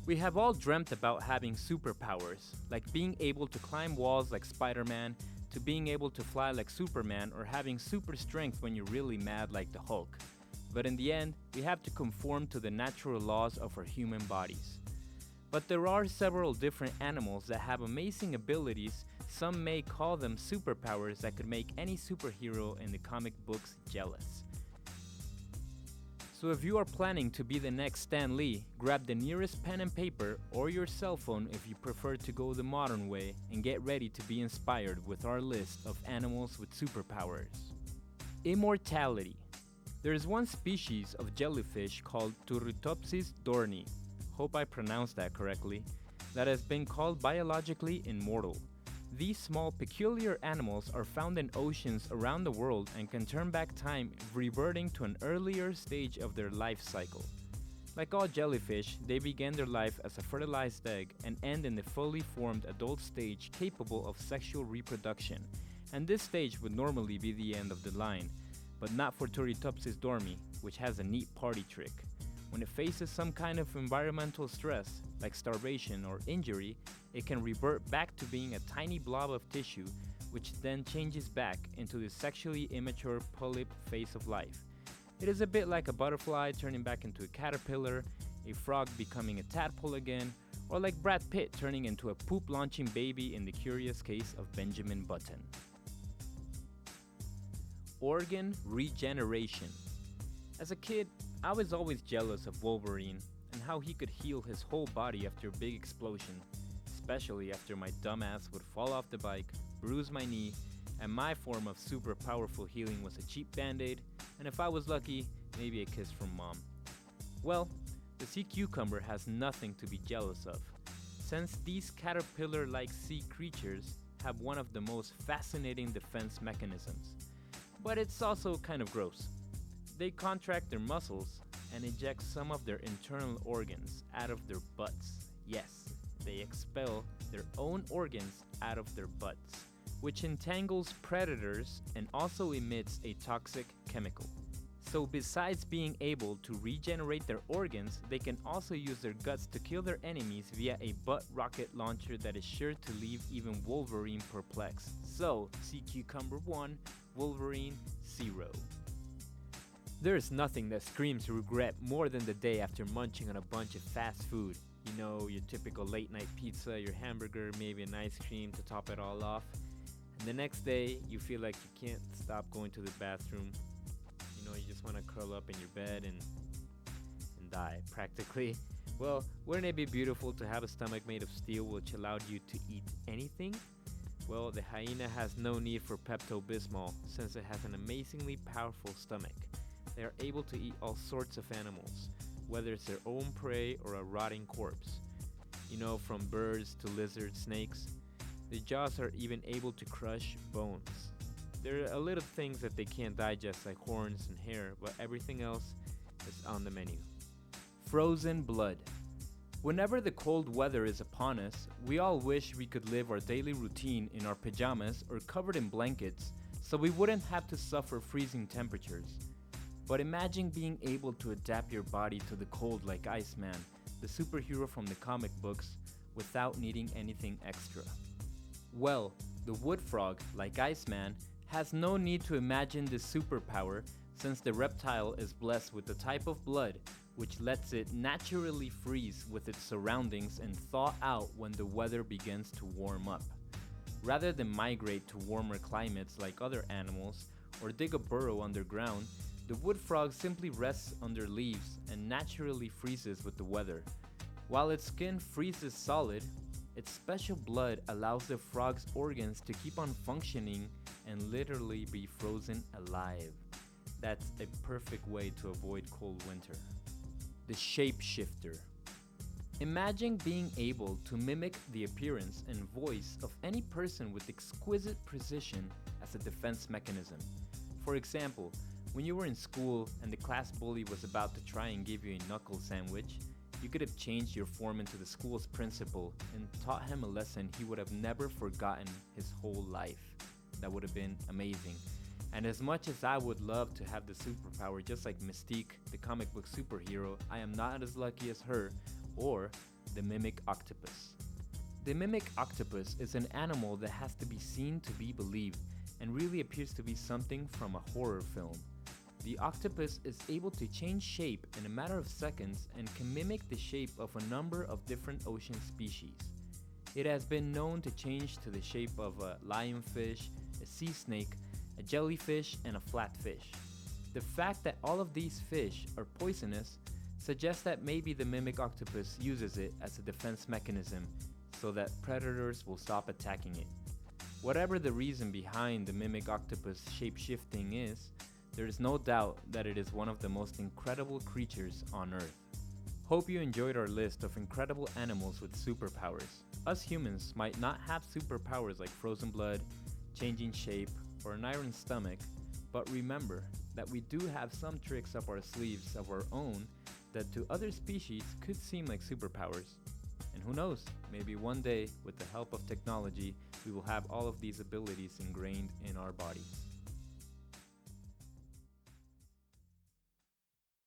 We have all dreamt about having superpowers, like being able to climb walls like Spider-Man, to being able to fly like Superman, or having super strength when you're really mad like the Hulk. But in the end, we have to conform to the natural laws of our human bodies. But there are several different animals that have amazing abilities. Some may call them superpowers that could make any superhero in the comic books jealous. So if you are planning to be the next Stan Lee, grab the nearest pen and paper or your cell phone if you prefer to go the modern way, and get ready to be inspired with our list of animals with superpowers. Immortality. There is one species of jellyfish called Turritopsis dohrnii, hope I pronounced that correctly, that has been called biologically immortal. These small peculiar animals are found in oceans around the world and can turn back time, reverting to an earlier stage of their life cycle. Like all jellyfish, they begin their life as a fertilized egg and end in the fully formed adult stage capable of sexual reproduction, and this stage would normally be the end of the line, but not for Turritopsis dohrnii, which has a neat party trick. When it faces some kind of environmental stress, like starvation or injury, it can revert back to being a tiny blob of tissue, which then changes back into the sexually immature polyp phase of life. It is a bit like a butterfly turning back into a caterpillar, a frog becoming a tadpole again, or like Brad Pitt turning into a poop-launching baby in the curious case of Benjamin Button. Organ regeneration. As a kid, I was always jealous of Wolverine and how he could heal his whole body after a big explosion, especially after my dumbass would fall off the bike, bruise my knee, and my form of super powerful healing was a cheap band-aid, and if I was lucky, maybe a kiss from mom. Well, the sea cucumber has nothing to be jealous of, since these caterpillar-like sea creatures have one of the most fascinating defense mechanisms. But it's also kind of gross. They contract their muscles and eject some of their internal organs out of their butts. Yes, they expel their own organs out of their butts, which entangles predators and also emits a toxic chemical. So besides being able to regenerate their organs, they can also use their guts to kill their enemies via a butt rocket launcher that is sure to leave even Wolverine perplexed. So, sea cucumber 1, Wolverine 0. There is nothing that screams regret more than the day after munching on a bunch of fast food. You know, your typical late night pizza, your hamburger, maybe an ice cream to top it all off. And the next day, you feel like you can't stop going to the bathroom. You know, you just want to curl up in your bed and die, practically. Well, wouldn't it be beautiful to have a stomach made of steel which allowed you to eat anything? Well, the hyena has no need for Pepto-Bismol since it has an amazingly powerful stomach. They are able to eat all sorts of animals, whether it's their own prey or a rotting corpse. You know, from birds to lizards, snakes. The jaws are even able to crush bones. There are a little things that they can't digest like horns and hair, but everything else is on the menu. Frozen blood. Whenever the cold weather is upon us, we all wish we could live our daily routine in our pajamas or covered in blankets so we wouldn't have to suffer freezing temperatures. But imagine being able to adapt your body to the cold like Iceman, the superhero from the comic books, without needing anything extra. Well, the wood frog, like Iceman, has no need to imagine this superpower since the reptile is blessed with the type of blood which lets it naturally freeze with its surroundings and thaw out when the weather begins to warm up. Rather than migrate to warmer climates like other animals or dig a burrow underground, the wood frog simply rests under leaves and naturally freezes with the weather. While its skin freezes solid, its special blood allows the frog's organs to keep on functioning and literally be frozen alive. That's a perfect way to avoid cold winter. The Shapeshifter. Imagine being able to mimic the appearance and voice of any person with exquisite precision as a defense mechanism. For example, when you were in school and the class bully was about to try and give you a knuckle sandwich, you could have changed your form into the school's principal and taught him a lesson he would have never forgotten his whole life. That would have been amazing. And as much as I would love to have the superpower just like Mystique, the comic book superhero, I am not as lucky as her or the mimic octopus. The mimic octopus is an animal that has to be seen to be believed and really appears to be something from a horror film. The octopus is able to change shape in a matter of seconds and can mimic the shape of a number of different ocean species. It has been known to change to the shape of a lionfish, a sea snake, a jellyfish, and a flatfish. The fact that all of these fish are poisonous suggests that maybe the mimic octopus uses it as a defense mechanism so that predators will stop attacking it. Whatever the reason behind the mimic octopus shape-shifting is, there is no doubt that it is one of the most incredible creatures on Earth. Hope you enjoyed our list of incredible animals with superpowers. Us humans might not have superpowers like frozen blood, changing shape, or an iron stomach, but remember that we do have some tricks up our sleeves of our own that to other species could seem like superpowers. And who knows, maybe one day, with the help of technology, we will have all of these abilities ingrained in our bodies.